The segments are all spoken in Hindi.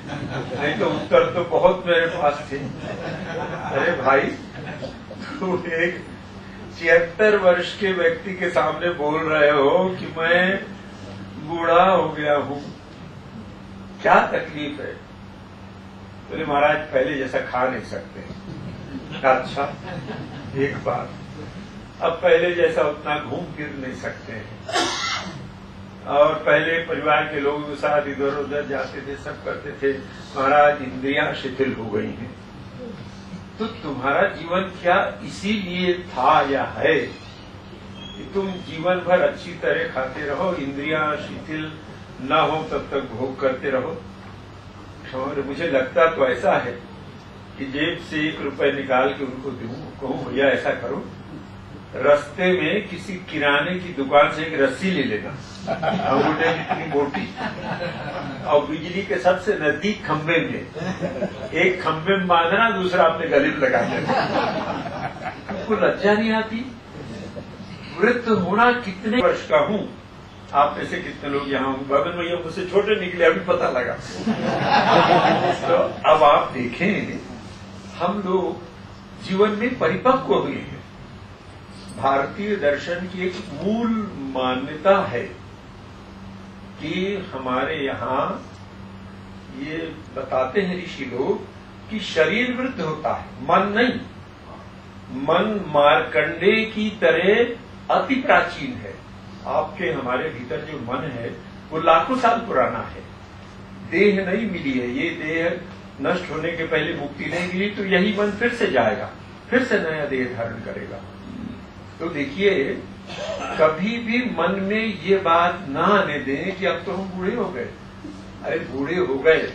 नहीं तो उत्तर तो बहुत मेरे पास थे। अरे भाई, तू एक 76 वर्ष के व्यक्ति के सामने बोल रहे हो कि मैं बूढ़ा हो गया हूँ, क्या तकलीफ है? बोले महाराज पहले जैसा खा नहीं सकते। अच्छा, एक बात, अब पहले जैसा उतना घूम फिर नहीं सकते हैं, और पहले परिवार के लोगों के साथ इधर उधर जाते थे, सब करते थे। महाराज इंद्रियां शिथिल हो गई हैं। तो तुम्हारा जीवन क्या इसीलिए था या है कि तुम जीवन भर अच्छी तरह खाते रहो, इंद्रियां शिथिल ना हो तब तक भोग करते रहो? और मुझे लगता तो ऐसा है कि जेब से 1 रुपए निकाल के उनको दूं, कहूं भैया ऐसा करो, रास्ते में किसी किराने की दुकान से एक रस्सी ले लेना, अंगूठे जितनी मोटी, और बिजली के सबसे नजदीक खंबे में, एक खंबे में बांधना, दूसरा अपने गले में लगा देना। आपको लज्जा नहीं आती? वृद्ध होना कितने वर्ष का हूँ? आप में से कितने लोग यहाँ हूँ? बगल भैया मुझसे छोटे निकले, अभी पता लगा। तो अब आप देखें, हम लोग जीवन में परिपक्व हुए हैं। भारतीय दर्शन की एक मूल मान्यता है कि हमारे यहाँ ये बताते हैं ऋषि लोग कि शरीर वृद्ध होता है, मन नहीं। मन मार्कंडे की तरह अति प्राचीन है। आपके हमारे भीतर जो मन है वो लाखों साल पुराना है। देह नहीं मिली है, ये देह नष्ट होने के पहले मुक्ति नहीं मिली, तो यही मन फिर से जाएगा, फिर से नया देह धारण करेगा। तो देखिए, कभी भी मन में ये बात ना आने दें कि अब तो हम बूढ़े हो गए। अरे बूढ़े हो गए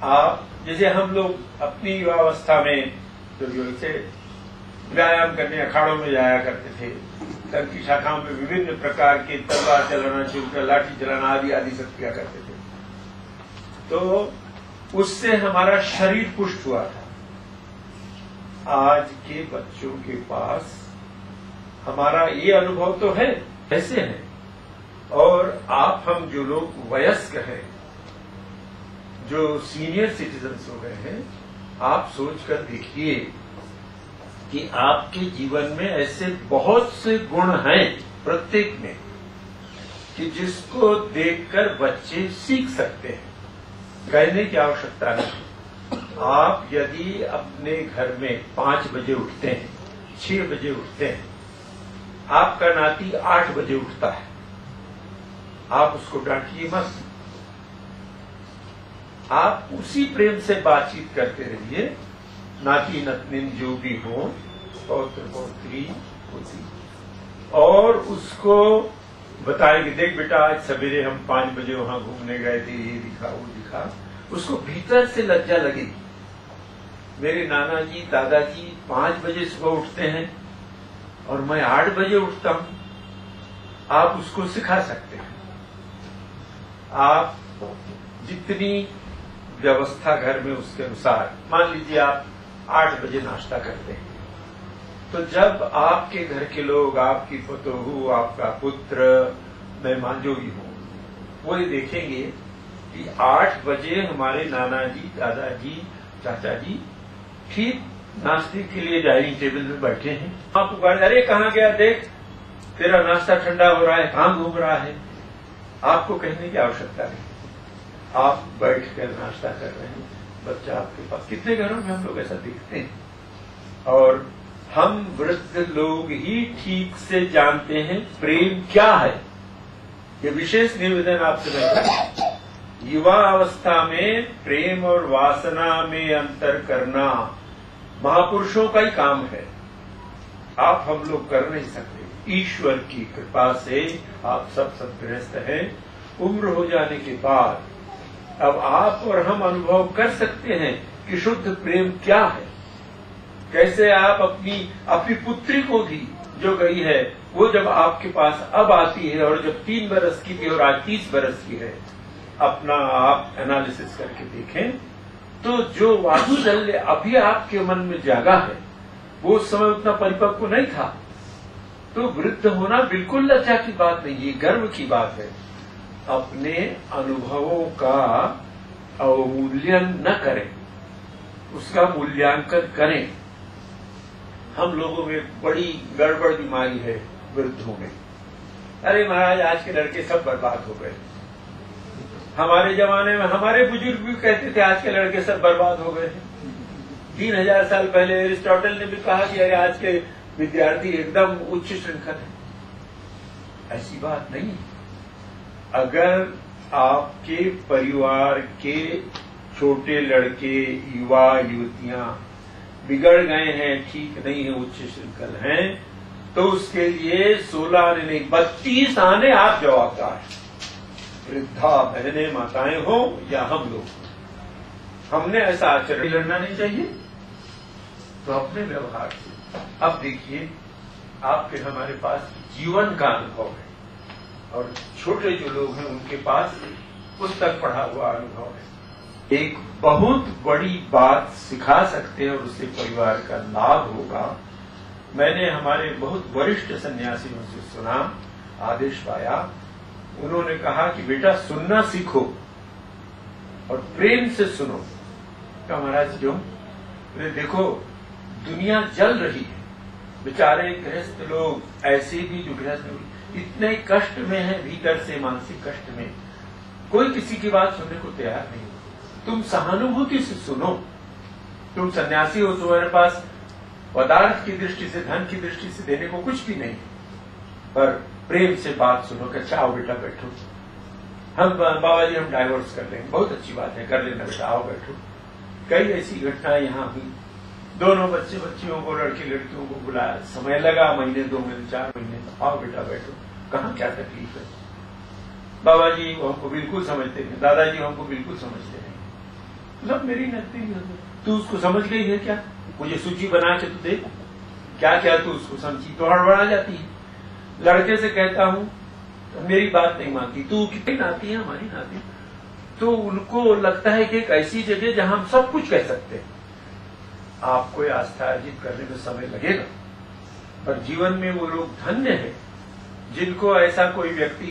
आप, जैसे हम लोग अपनी युवावस्था में जो से व्यायाम करने अखाड़ों में जाया करते थे, तब की शाखाओं में विभिन्न प्रकार के तलवार चलाना, चूका, लाठी चलाना आदि आदि सब किया करते थे। तो उससे हमारा शरीर पुष्ट हुआ था। आज के बच्चों के पास हमारा ये अनुभव तो है, कैसे है? और आप हम जो लोग वयस्क हैं, जो सीनियर सिटीजन्स हो गए हैं, आप सोचकर देखिए कि आपके जीवन में ऐसे बहुत से गुण हैं प्रत्येक में कि जिसको देखकर बच्चे सीख सकते हैं। कहने की आवश्यकता नहीं। आप यदि अपने घर में 5 बजे उठते हैं, 6 बजे उठते हैं, आपका नाती 8 बजे उठता है, आप उसको डांटिए मत। आप उसी प्रेम से बातचीत करते रहिए। नाती नतनिन जो भी हो, पौत्र पौत्री होती, और उसको बताएंगे, देख बेटा आज सवेरे हम 5 बजे वहां घूमने गए थे, ये दिखा वो दिखा। उसको भीतर से लज्जा लगेगी। मेरे नाना जी दादाजी 5 बजे सुबह उठते हैं और मैं 8 बजे उठता हूं। आप उसको सिखा सकते हैं। आप जितनी व्यवस्था घर में उसके अनुसार, मान लीजिए आप 8 बजे नाश्ता करते हैं, तो जब आपके घर के लोग, आपकी पतोहू, आपका पुत्र, मेहमान जो भी हो, वो ये देखेंगे कि 8 बजे हमारे नाना जी दादाजी चाचा जी ठीक नाश्ते के लिए डाइनिंग टेबल में बैठे हैं। आप पुकार, अरे कहाँ गया, देख तेरा नाश्ता ठंडा हो रहा है, कहाँ घूम रहा है। आपको कहने की आवश्यकता नहीं, आप बैठ कर नाश्ता कर रहे हैं, बच्चा आपके पास। कितने घरों में हम लोग ऐसा देखते हैं। और हम वृद्ध लोग ही ठीक से जानते हैं प्रेम क्या है। ये विशेष निवेदन आपसे मैं करता हूं। युवा अवस्था में प्रेम और वासना में अंतर करना महापुरुषों का ही काम है। आप हम लोग कर नहीं सकते। ईश्वर की कृपा से आप सब सद्गृहस्थ हैं। उम्र हो जाने के बाद अब आप और हम अनुभव कर सकते हैं कि शुद्ध प्रेम क्या है। कैसे आप अपनी पुत्री को भी जो गई है, वो जब आपके पास अब आती है और जब 3 बरस की थी और आज 30 बरस की है, अपना आप एनालिसिस करके देखें तो जो वात्सल्य अभी आपके मन में जागा है वो उस समय उतना परिपक्व नहीं था। तो वृद्ध होना बिल्कुल लज्जा की बात नहीं, ये गर्व की बात है। अपने अनुभवों का अवमूल्यन न करें, उसका मूल्यांकन करें। हम लोगों में बड़ी गड़बड़ बीमारी है वृद्धों में। अरे महाराज आज के लड़के सब बर्बाद हो गए। हमारे जमाने में हमारे बुजुर्ग भी कहते थे आज के लड़के सब बर्बाद हो गए। 3000 साल पहले एरिस्टोटल ने भी कहा कि अरे आज के विद्यार्थी एकदम उच्च श्रृंखल है। ऐसी बात नहीं। अगर आपके परिवार के छोटे लड़के, युवा युवतियां बिगड़ गए हैं, ठीक नहीं है, उच्च श्रृंखल हैं, तो उसके लिए 16 आने नहीं 32 आने आप जवाबदार हैं। वृद्धा बहनें माताएं हो या हम लोग, हमने ऐसा आचरण लड़ना नहीं चाहिए। तो अपने व्यवहार से अब देखिए, आपके हमारे पास जीवन का अनुभव है और छोटे जो लोग हैं उनके पास पुस्तक पढ़ा हुआ अनुभव है। एक बहुत बड़ी बात सिखा सकते हैं और उससे परिवार का लाभ होगा। मैंने हमारे बहुत वरिष्ठ सन्यासियों से सुना, आदेश पाया, उन्होंने कहा कि बेटा सुनना सीखो और प्रेम से सुनो। क्या महाराज क्यों? देखो दुनिया जल रही है, बेचारे गृहस्थ लोग ऐसे भी जो गृहस्थ इतने कष्ट में है, भीतर से मानसिक कष्ट में, कोई किसी की बात सुनने को तैयार नहीं। तुम सहानुभूति से सुनो। तुम सन्यासी हो, तुम्हारे पास पदार्थ की दृष्टि से, धन की दृष्टि से देने को कुछ भी नहीं, पर प्रेम से बात सुनो कि अच्छा आओ बेटा बैठो, हम बाबा जी हम डाइवोर्स कर लेंगे, बहुत अच्छी बात है, कर लेना बेटा, आओ बैठो। कई ऐसी घटनाएं यहाँ हुई। दोनों बच्चियों को, लड़के लड़कियों को बुलाया, समय लगा, महीने 2 महीने 4 महीने, आओ बेटा बैठो, कहाँ क्या तकलीफ है। बाबा जी हमको बिल्कुल समझते नहीं, दादाजी हमको बिल्कुल समझते नहीं। मतलब मेरी नजदीक तू उसको समझ गई है क्या? मुझे सूची बना के तू देख क्या क्या तू उसको समझी, तो हड़बड़ा जाती है। लड़के से कहता हूं तो मेरी बात नहीं मानती, तू कितनी नाती है, हमारी नाती। तो उनको लगता है कि एक ऐसी जगह जहां हम सब कुछ कह सकते हैं। आपको आस्था अर्जित करने में समय लगेगा, पर जीवन में वो लोग धन्य है जिनको ऐसा कोई व्यक्ति